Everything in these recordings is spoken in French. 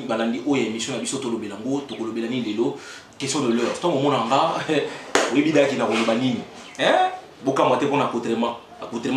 balandi oyo émission na biso tolobela ngo tokolobela nini lelo question de l'heure tant momona nga oyebidaki na koloba nini bokamwa te mpona accoutrement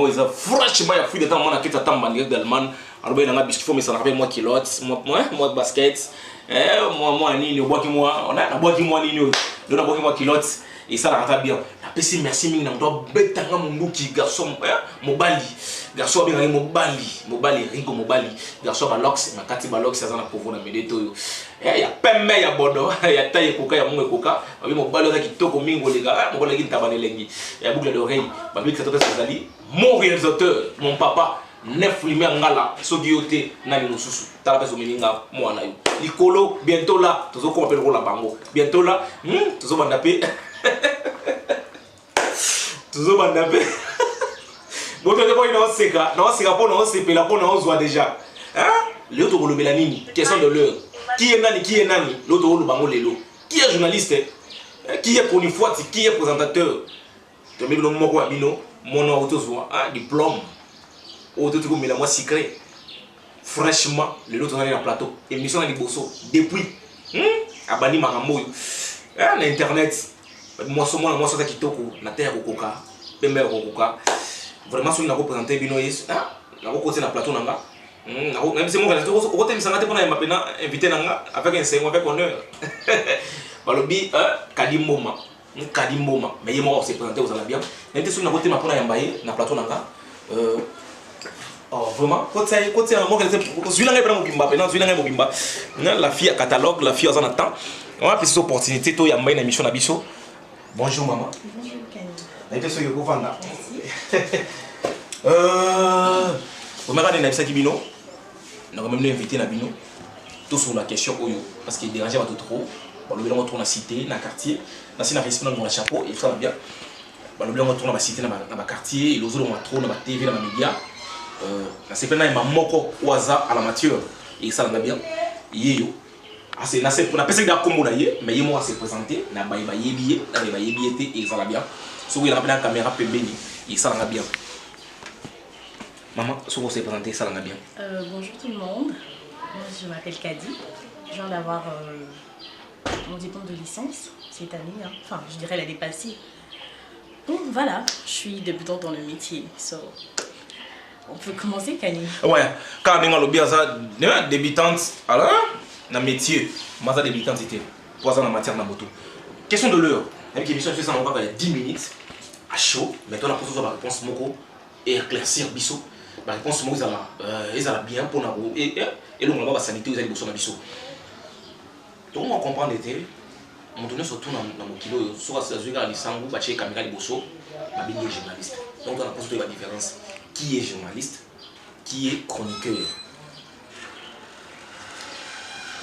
oyo eza franchement ya fruit de temps mwana keti ata mbandi d'Allemagne alobeli nanga biscuit fo mesana rappelle moi kilote moi basket moi nini obwaki moi nabwaki moi nini oyo do nabwaki moi kilote esalaka ta bien napesi merci mingi na moto abetanga monduki garçon mobali garçon abengaki mobali ringo mobali garçon balox nakati balox aza na povo na medete oyo ya pembe ya bodo ya taille ekoka ya mongo ekoka babi mobali oza kitoko mingi olega mobali aleki ntabana elengi ya boucle d'oreille babiki sato pesa ezali mon réalisateur mon papa nef limi ngala soki yo te nani mosusu tala mpe zomeninga mwana yo likolo bientôt là tozokoma mpe lokola bango bientôt là tozobanda mpe tozobanda mpe botote po inaoseka mpo naosepela mpo naozwa déjà lelo tokolobela nini question de l'heure qui est nani lelo tokoloba bango lelo qui est journaliste qui est chroniqueur qui est présentateur tombi bino moko ya bino mono otozwa diplôme ototi komela mwa secret franchement lelo tozali na plateau émission na liboso depuis abandi makambo oyo na internet mwaso aza kitoko na terre kokoka pembe ya kokoka vraiment soki nakopresente bino yesu nakokote na plateau nanga nayebisi mo okotemisanga te mpona yemba mpena invité nanga avec enseignement avec honneur balobi kadi mboma mais ye moko akose présente ozala bien nayebi te soki nakotema mpona yamba ye na plateau nanga vraiment la fille à catalogue, la fille à temps. On a plus d'opportunités to yamba une émission na biso. Bonjour maman. Bonjour Kenny. Merci. On m'a dit que Bino. On a même invité na Bino. Tout sur la question Oyo parce qu'il dérangeait pas trop. On le retourne à cité, dans quartier, dans la respect dans mon chapeau et ça va bien. On le retourne à cité dans quartier, et l'autre on trop dans TV dans les médias. C'est pas un moko au hasard à la matière et ça va bien. Yeyo. C'est na c'est pour na pesa da kombo na ye mais yemo se présenter na ba yebié na ba yebiété et ça va bien. So il a la caméra pembeni et ça va bien. Maman, so vous se présenter ça va bien. Bonjour tout le monde. Moi je m'appelle Kadi. Je viens d'avoir mon diplôme de licence cette année hein. Enfin, je dirais l'année passée. Donc voilà, je suis débutante dans le métier. So on peut commencer, Kani. Ouais, quand on a le bien ça, débutante, alors, dans le métier, moi, débutante, c'était 3 ans en matière de moto. Question de l'heure. Avec l'émission, je fais ça en 10 minutes, à chaud. Maintenant, on a posé la réponse moko et éclaircir biso. La réponse moko, ils ont bien pour nous. Et l'on va sanité, ils ont besoin de biso. Tout le monde comprend l'été. On tourne surtout dans mon kilo, soit c'est la lisangu, baché caméra de bosso, ma bien journaliste. Donc, on a posé la différence. Qui est journaliste, qui est chroniqueur?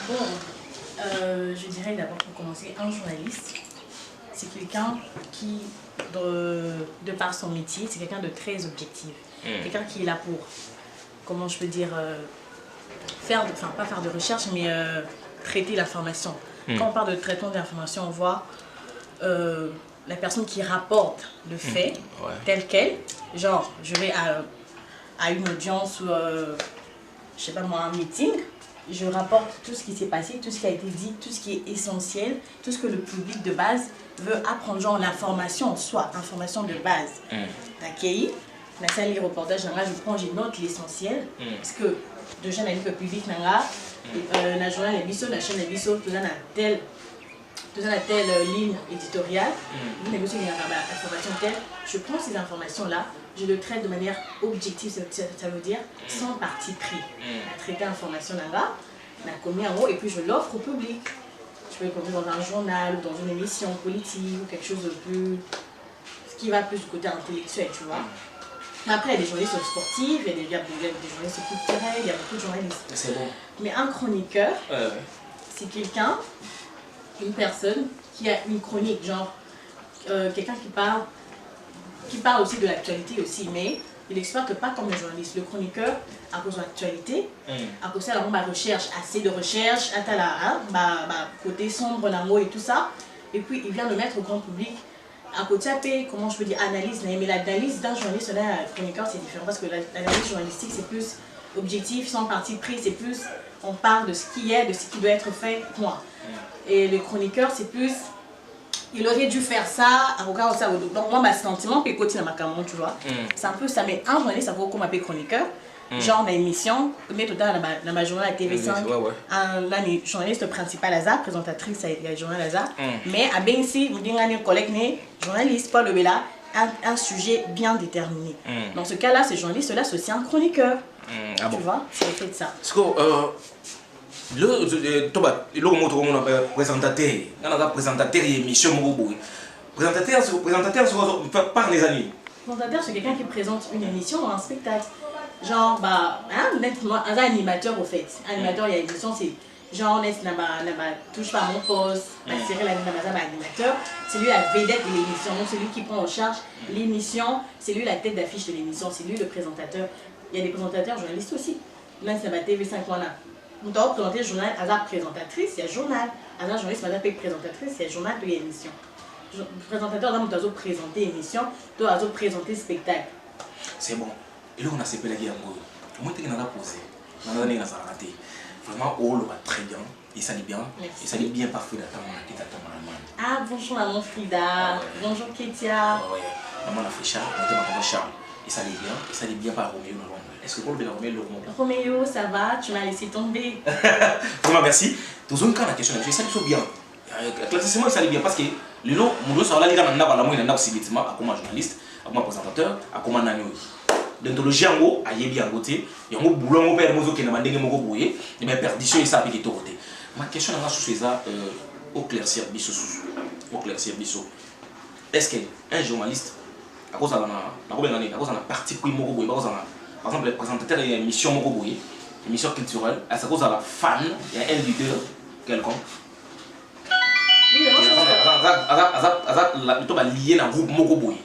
Bon, je dirais d'abord pour commencer, un journaliste, c'est quelqu'un qui, de par son métier, c'est quelqu'un de très objectif. Quelqu'un qui est là pour, comment je peux dire, pas faire de recherche, mais traiter l'information. Quand on parle de traitement d'information, on voit la personne qui rapporte le fait tel quel. Genre, je vais à une audience ou, je sais pas moi, un meeting, je rapporte tout ce qui s'est passé, tout ce qui a été dit, tout ce qui est essentiel, tout ce que le public de base veut apprendre, genre l'information en soi, information de base. D'accueillir, la salle de reportage, je prends, je note l'essentiel, parce que de gens le public, la journal, la chaîne, tout dans telle ligne éditoriale, je prends ces informations-là, je le traite de manière objective, ça veut dire sans parti pris. Traiter l'information là-bas, la commis en haut, et puis je l'offre au public. Je peux le mettre dans un journal, ou dans une émission politique, ou quelque chose de plus... ce qui va plus du côté intellectuel, tu vois. Après, il y a des journalistes sportifs, il y a des journalistes culturels, il y a beaucoup de journalistes. C'est bon. Mais un chroniqueur, c'est quelqu'un, une personne qui a une chronique, genre quelqu'un qui parle aussi de l'actualité aussi, mais il n'exploite pas comme le journaliste. Le chroniqueur, à cause de l'actualité, à cause de la recherche, assez de recherche, côté sombre, l'amour et tout ça, et puis il vient le mettre au grand public à côté comment je peux dire analyse, mais l'analyse d'un journaliste là, chroniqueur c'est différent parce que l'analyse journalistique c'est plus objectif, sans parti pris, c'est plus on parle de ce qui est, de ce qui doit être fait, point. Et le chroniqueur c'est plus il aurait dû faire ça, à regarder ça. Donc moi ma sentiment peut côté dans ma caméra, tu vois. C'est un peu ça, mais un journaliste ça vaut comme appelé chroniqueur. Genre dans l'émission, mais tout à l'heure dans ma journée à TV5, là, le journaliste principal Azar, présentatrice, il y a le journal Azar. Mais à Bensi, vous dites un collègue, journaliste, Paul Lebela, un sujet bien déterminé. Dans ce cas-là, ce journaliste-là, c'est aussi un chroniqueur. Tu vois, c'est le fait de ça. Parce que le présentateur émission présentateur par les années. Présentateur, c'est quelqu'un qui présente une émission ou un spectacle. Genre, honnêtement, un animateur au fait. Animateur, il y a une émission, c'est genre, touche pas mon poste, Cyril animateur. C'est lui la vedette de l'émission, donc c'est lui qui prend en charge l'émission, c'est lui la tête d'affiche de l'émission, c'est lui le présentateur. Il y a des présentateurs journalistes aussi. Là, c'est la TV5, voilà. On doit présenter le journal, Azar présentatrice, il y a journal. Azar journaliste, madame présentatrice, il y a journal, il y a émission. Présentateur, on doit présenter émission, on doit présenter spectacle. C'est bon. Et là, on a ces pélagues à moi. Moi, tu as posé. On a raté. Vraiment, on va très bien. Et ça dit bien. Et ça dit bien parfait d'attendre la Ah, bonjour maman Frida. Bonjour Ketia. Oui, maman a fait Charles. On a Charles. Et ça dit bien. Et ça dit bien par Roméo. Est-ce que vous le Roméo Roméo, ça va? Tu m'as laissé tomber. Vraiment, merci. Toujours une question. Je sais bien. Classiquement, ça dit bien parce que le long, mon dos, ça va aller dans la moindre à comme journaliste, à comme présentateur, à comme un agneau. D'anthologie en haut, à Yébi en côté, et en haut, boulon au père Mozo qui n'a pas de bouillé, et bien perdition et ça avec les côté. Ma question est sur ça, au claircir Bissot. Au claircir Bissot. Est-ce qu'un journaliste, à cause de la partie pris Moko par exemple, le présentateur il y a une émission Moko Bouyé, émission culturelle, à cause de la fan, il y a un leader, quelconque. Oui, mais lié dans le groupe Moko Bouyé.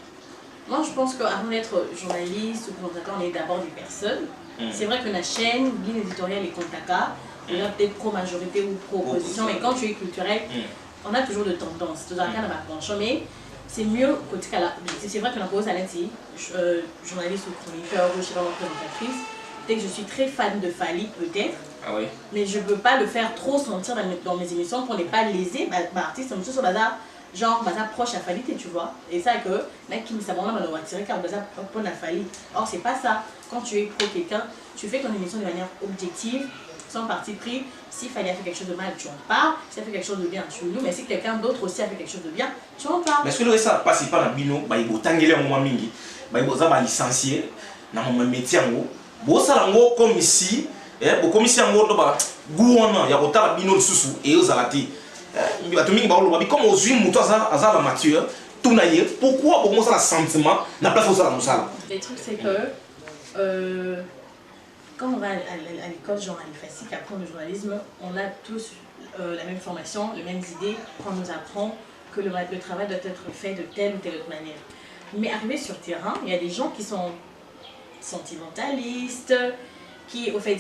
Moi, je pense qu'avant d'être journaliste ou présentateur, on est d'abord des personnes. C'est vrai que la chaîne, ligne éditoriale et Contaka, on a peut-être pro-majorité ou pro-opposition, mais quand tu es culturel, on a toujours de tendances. Tout à mais c'est mieux côté qu'à la. C'est vrai que la pose à l'intérieur, journaliste ou chroniqueur ou je sais pas, présentatrice, peut-être que je suis très fan de Fali, peut-être. Ah oui. Mais je ne peux pas le faire trop sentir dans mes émissions pour ne pas léser l'artiste, comme ça, sur bazar. Genre, proche à Fali, tu vois. Et ça, que, là, qui me savent, on va tirer car bazar pour la Fali. Or, c'est pas ça. Quand tu es pro quelqu'un, tu fais ton émission de manière objective, sans parti pris. S'il fallait faire quelque chose de mal, tu en parles. S'il a fait quelque chose de bien, tu le dis. Mais si quelqu'un d'autre aussi a fait quelque chose de bien, tu en parles. Mais est-ce que ça passe pas dans le bino, il faut tanguer un moment mingi, il faut licencier dans mon métier en haut. Bon, ça comme ici, comme ici en haut, il y a autant de bino de sous et aux alatis. Comme aux huiles, moutons à la mature, tout naïe, pourquoi au moins ça le sentiment n'a pas fait ça dans le salon? Le truc c'est que quand on va à l'école, genre à l'IFACI, qui apprend le journalisme, on a tous la même formation, les mêmes idées, qu'on nous apprend que le travail doit être fait de telle ou telle autre manière. Mais arrivé sur le terrain, il y a des gens qui sont sentimentalistes, qui au fait,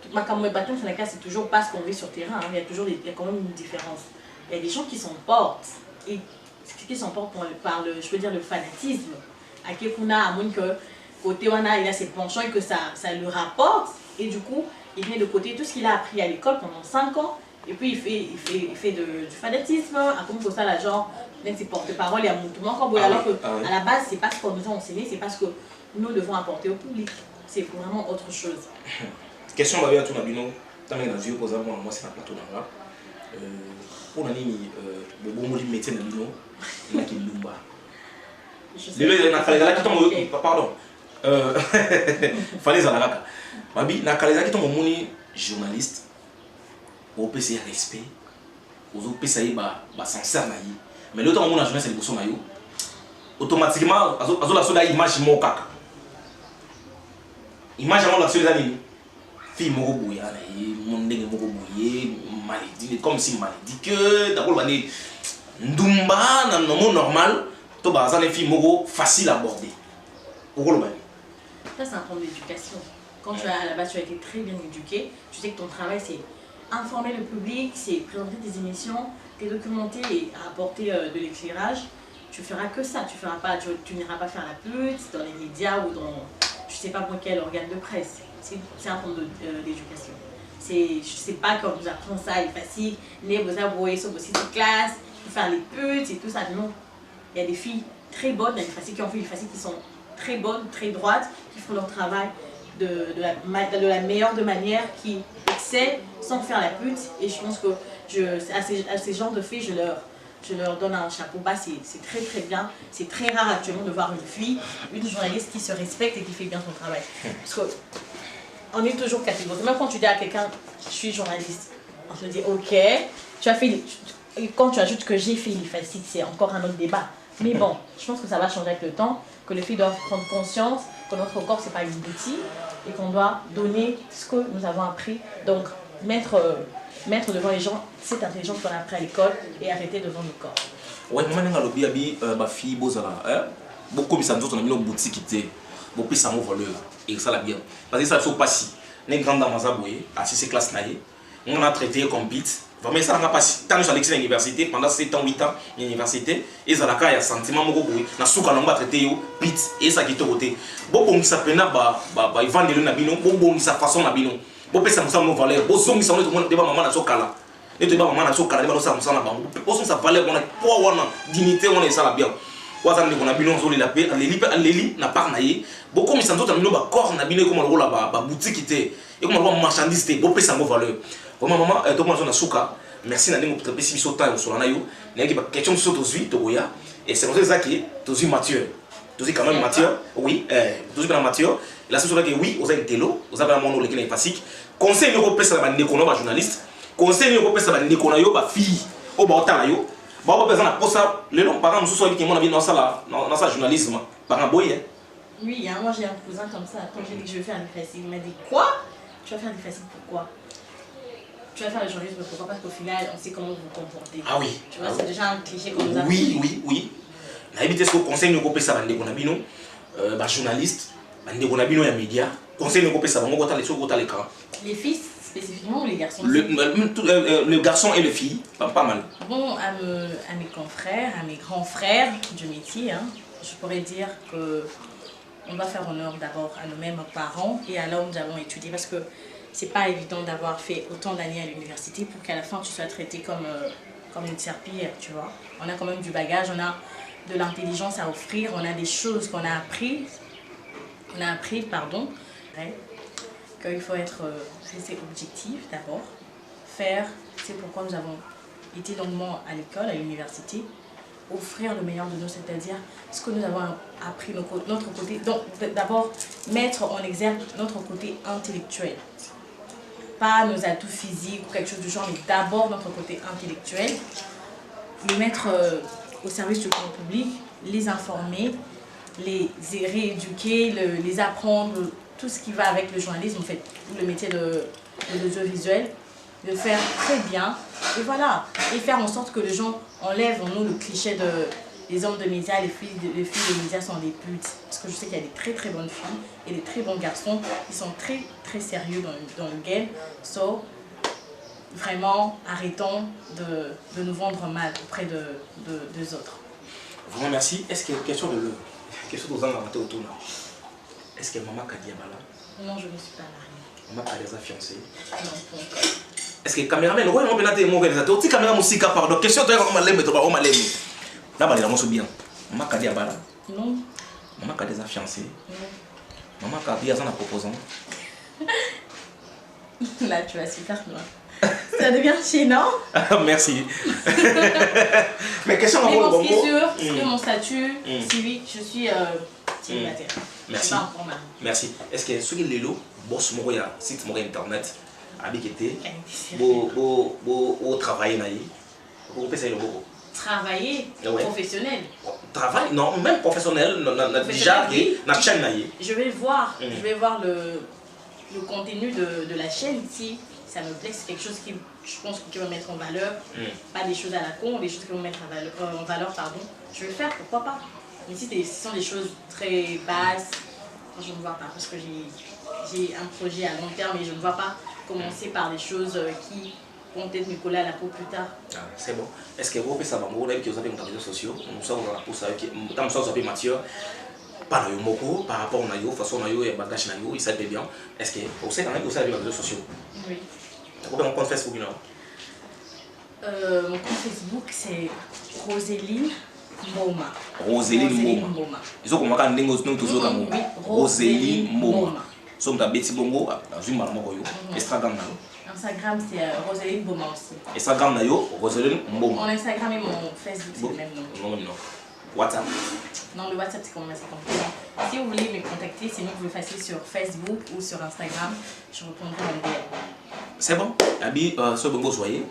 c'est toujours pas ce qu'on vit sur le terrain, hein. Il y a quand même une différence. Il y a des gens qui s'emportent, et qui s'emportent par le, je peux dire, le fanatisme. À Kekuna, à moins que côté Wana, il a ses penchants et que ça le rapporte, et du coup, il met de côté tout ce qu'il a appris à l'école pendant 5 ans, et puis il fait du fanatisme, à comme ça, la genre, même ses porte-parole, il y a tout encore, alors qu'à la base, c'est pas ce qu'on nous a enseigné, c'est pas ce que nous devons apporter au public. C'est vraiment autre chose. Question va bien tout nabino, tant que vieux posé moi c'est un plateau là. Pour nani le bon moli métier nabino, il qui lumba. Le na kala ki to pardon. Fallait zalaka. Babi na kala ki to moni journaliste. Au PC respect. Aux PC ba sincère na yi. Mais le temps mon journaliste c'est bosso na yo. Automatiquement azo la soda image mo kaka. Image avant la soda ni fille moko boya na ye mon ndenge moko boye maladie comme si maladie que d'abord bané ndumba na non normal to ba za les filles moko facile à aborder. Ça c'est un problème d'éducation. Quand tu as à la base tu as été très bien éduqué, tu sais que ton travail c'est informer le public, c'est présenter des émissions, t'es documenté et apporter de l'éclairage. tu feras que ça. Tu feras pas, tu n'iras pas faire la pute dans les médias ou dans, je sais pas pour quel organe de presse. C'est un forme d'éducation. Je sais pas quand vous apprenez ça, il est facile, vous avouez, sauf aussi de classe, faire les putes et tout ça. Non. Il y a des filles très bonnes, il y a des filles qui ont fait des filles qui sont très bonnes, très droites, qui font leur travail de la meilleure de manière, qui excellent sans faire la pute. Et je pense que à ces genres de filles, je leur donne un chapeau bas. C'est très très bien. C'est très rare actuellement de voir une fille, une journaliste qui se respecte et qui fait bien son travail. Parce que on est toujours catégorique. Même quand tu dis à quelqu'un, je suis journaliste, on te dit ok, quand tu ajoutes que j'ai fait les faciles, c'est encore un autre débat. Mais bon, je pense que ça va changer avec le temps, que les filles doivent prendre conscience que notre corps, c'est pas une boutique et qu'on doit donner ce que nous avons appris. Donc, mettre devant les gens cette intelligence qu'on a appris à l'école et arrêter devant le corps. Ouais, maman n'a lobby abi ma fille bozala, hein. Beaucoup de gens ont mis nos boutiques qui étaient beaucoup plus en valeur et ça la bien. Parce que ça ne pas si les grandes dames azaboye à ces classes naïe, on a traité comme bit. Vraiment ça n'a pas si tant que à l'université pendant 7 ans 8 ans à l'université et ça la cas il y a sentiment mon goût na souka n'ont pas traité yo bit et ça qui te côté. Bon ça pena ba ils vendent le nabino bon ça façon nabino. Bon pesa musa no valeur bon son ça on est devant maman na sokala. Et tu vas maman na sokala ba ça musa na bango. Bon ça valeur on a poids wana dignité on est ça la bien. Wazan on a bilon zoli la paix les na par naïe beaucoup mais ça d'autres amino ba corps na bino comme le rôle ba boutique était et comme le marchandise était bon pesa no valeur. Vraiment maman to moi na souka merci na ndenge pour tremper biso temps sur na yo na ki ba question sur tozui togoya et c'est comme ça qui tozui mature tozui quand même mature oui tozui quand même mature la c'est que oui aux intello aux avez mon le qui est classique conseil yo ko pesa ba ndeko no ba journaliste conseil yo ko pesa ba ndeko na yo ba fille o ba otala yo ba ba pesa na posa le long parents mususu qui mon avis dans ça dans sa journalisme par un boy. Oui, hein, moi j'ai un cousin comme ça, quand j'ai dit que je vais faire des faciles, il m'a dit quoi? Tu vas faire des faciles pourquoi? Tu vas faire le journalisme pourquoi? Parce qu'au final, on sait comment vous vous comportez. Ah oui. Tu vois, c'est déjà un cliché qu'on nous a Oui. Na éviter ce conseil nous copé ça bande qu'on a bino ba journaliste, bande qu'on a bino ya média, conseil nous copé ça bango kota les sur kota l'écran. Les filles spécifiquement ou les garçons? Le garçon et le fille, pas mal. Bon, à mes confrères, à mes grands frères du métier, hein, je pourrais dire que on doit faire honneur d'abord à nos-mêmes parents et à là où nous avons étudié parce que c'est pas évident d'avoir fait autant d'années à l'université pour qu'à la fin tu sois traité comme une serpillière, tu vois. On a quand même du bagage, on a de l'intelligence à offrir, on a des choses qu'on a appris, qu'il faut être objectif d'abord, faire, c'est pourquoi nous avons été longuement à l'école, à l'université, offrir le meilleur de nous, c'est-à-dire ce que nous avons appris, notre côté, donc d'abord mettre en exergue notre côté intellectuel. Pas nos atouts physiques ou quelque chose du genre, mais d'abord notre côté intellectuel, le mettre au service du grand public, les informer, les rééduquer, les apprendre, tout ce qui va avec le journalisme, en fait, le métier de l'audiovisuel, de faire très bien, et voilà, et faire en sorte que les gens enlèvent en nous le cliché des hommes de médias, les filles de médias sont des putes. Parce que je sais qu'il y a des très très bonnes filles et des très bons garçons qui sont très très sérieux dans le game. So, vraiment, arrêtons de nous vendre mal auprès des autres. Vraiment merci. Est-ce qu'il y a une question de l'heure? Question aux gens autour là. Est-ce que maman Kadia là? Non, je ne suis pas mariée. Maman Kadia est fiancée? Non, pas encore. Est-ce que le caméraman, on peut être mon organisateur? Si le caméraman aussi pardon, question de on m'a l'aimé, on m'a l'aimé. Là, on va bien. Maman Kadia là? Non. Maman Kadia est fiancée? Non. Maman Kadia est en proposant? Là, tu vas super loin. Ça devient gênant. Merci. Mais question mais bon, ce qui est sûr, c'est mon statut civique, je suis célibataire. Merci. Merci. Est-ce que ce qui est le boss mon site mon internet avec été beau travailler naïe vous pouvez essayer le beau travailler professionnel travail non même professionnel déjà na chaîne naïe je vais voir le contenu de la chaîne si ça me plaît, c'est quelque chose qui je pense qui va mettre en valeur, pas des choses à la con, des choses qui vont mettre en valeur pardon. Je vais le faire, pourquoi pas. Mais si ce sont des choses très basses, je ne vois pas parce que j'ai un projet à long terme et je ne vois pas commencer par des choses qui peut-être me coller à la peau plus tard. Ah, c'est bon. Est-ce que vous avez ça, vous avez des réseaux sociaux, nous sommes dans la pousse avec tant que ça soit matière par rapport à la façon nayo et bagage nayo, il s'appelle bien. Est-ce que vous savez quand même que vous avez des réseaux sociaux? Oui. Vous avez un compte Facebook non? Mon compte Facebook c'est Roséline Mboma. Roséline Mboma. Ils ont commencé à nous toujours comme Roséline Mboma. Sommes dans Betty Bongo, dans une maman Instagram nayo. Instagram c'est Roséline Mboma aussi. Instagram nayo Roséline Mboma. Mon Instagram et mon Facebook c'est le même nom. Non. WhatsApp. Non, le WhatsApp c'est comment ça compliqué. Si vous voulez me contacter, c'est mieux que vous le fassiez sur Facebook ou sur Instagram. Je répondrai en DM. C'est bon. Abi, ce bongo soyez.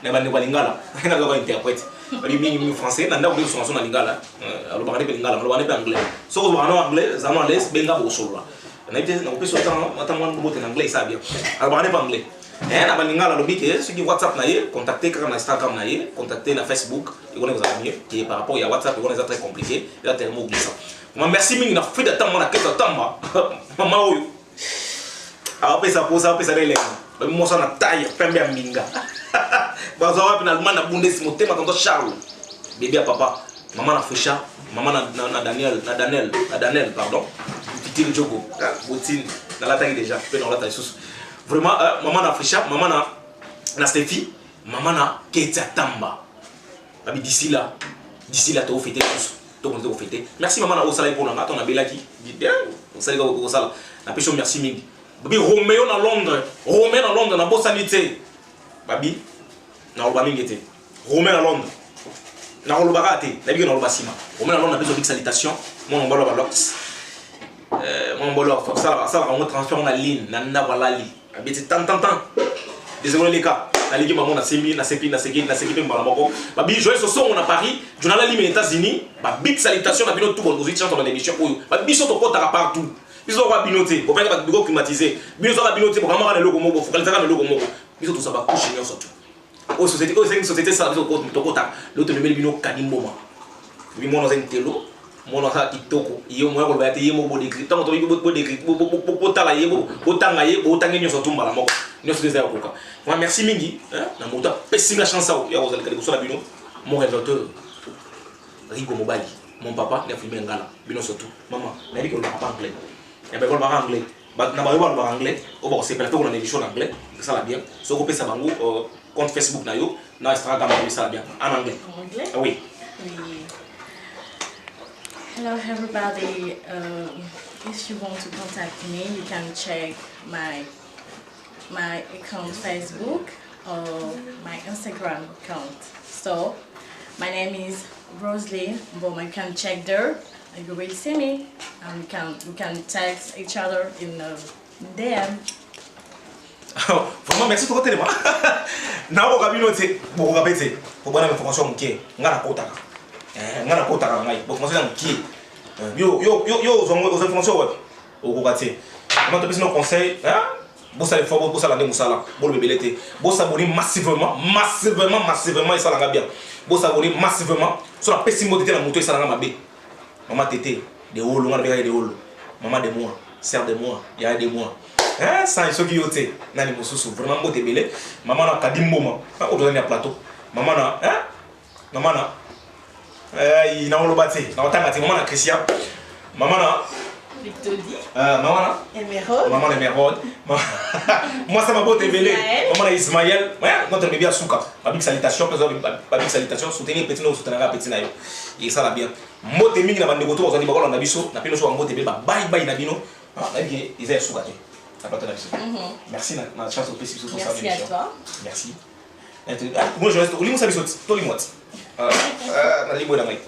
Ne pas ne lingala. Ne pas interprète. Abi bien français. Nanda vous sur son lingala. Alors parler de lingala, on va anglais. So vous parlez anglais, ça nous laisse benga au solo là. On a été on peut sortir en anglais ça bien. Alors parler pas anglais. Na balingala lobi ke ceux qui WhatsApp naie contacter quand Instagram naie contacter na Facebook et on vous amis qui par rapport à WhatsApp on est très compliqué là tellement glissant. Merci mingi na fait de temps na keta tamba mama oyo après ça pour ça les moi ça na taille pembe ya minga bazo wapi na alma na bundesi motema tonto Charles bébé à papa maman na Frisha maman na Daniel pardon petit Jogo botine na la taille déjà peut dans la taille sous vraiment maman na Frisha maman na Steffi maman na Ketia Tamba abi d'ici là to fêter tous to on fêter merci maman na osala pour na ton abelaki bien osala ko osala na pecho merci mingi babi Roméo na Londres na bosanité babi na olbamingi te Roméo na Londres na olbarate na bi na olbasima Roméo na Londres na besoin de salutation mon mbolo ba lox mon mbolo ça on transfert na ligne na walali abi tant désolé les gars na ligi maman na semi na sepi mbala moko babi joyeux ce on a Paris journal ligne aux États-Unis ba big salutation na bino tout bon aux étudiants dans l'émission oyo babi so to kota partout biso ba binoté pour faire ba climatiser biso ba binoté pour kamara na logo moko focaliser na logo moko biso tout ça ba coucher nyonso tout o société ça biso ko to kota l'autre le bino kanimboma bi mono zentelo mono sa kitoko iyo moyo ko ba te yemo bo décrit tant to bo décrit bo tala yebo bo tanga yebo tangi nyonso tout mbala moko nyonso des akoka moi merci mingi na moto pesi la chance ya ozali kali ko so la bino mon révélateur Rigo Mobali mon papa n'a filmé ngala bino surtout maman na dit que le papa anglais et ben on parle anglais na ba parle anglais o ba se plateau on a émission en anglais ça la bien so ko pesa bango compte Facebook na yo na Instagram ça la bien en anglais ah oui hello everybody if you want to contact me you can check my account Facebook or my Instagram account. So my name is Roséline Mboma. You can check there and you will see me and we can text each other in DM. Vraiment merci pour tellement. Na ko kabino te bo ko kabete ko bana information muke ngana kotaka. Ngana kotaka ngai bo information muke. Yo zo information wapi. O ko kate. Ma to pesi no conseil, hein? Bossa les fois bossa la musala bol bebelete bossa boni massivement et ça la bien bossa boni massivement sur la pessimité na moto et ça la mabe maman tété de holo ngana be de holo maman de moi sœur de moi ya de moi hein ça ce qui yote nani mususu vraiment bote belé maman na kadimboma o do na plateau maman na hein maman na il na holo bate na otanga te maman na Christian maman na Victory. Maman Emerald. Maman Emerald. Moi ça m'a beau révéler. Maman Ismaël. Notre bébé à Souka. Ma big salutation, ma big salutation, soutenir petit no soutenir petit na yo. Et ça la bien. Mote mingi na bande goto ozali bakolo na biso, na pino so mote bébé bye bye na bino. Na bien ils aient Souka. Ça peut être biso. Merci na chance au petit sur ça. Merci à toi. Merci. Moi je reste au limon ça biso, to limot. Na limon na mai.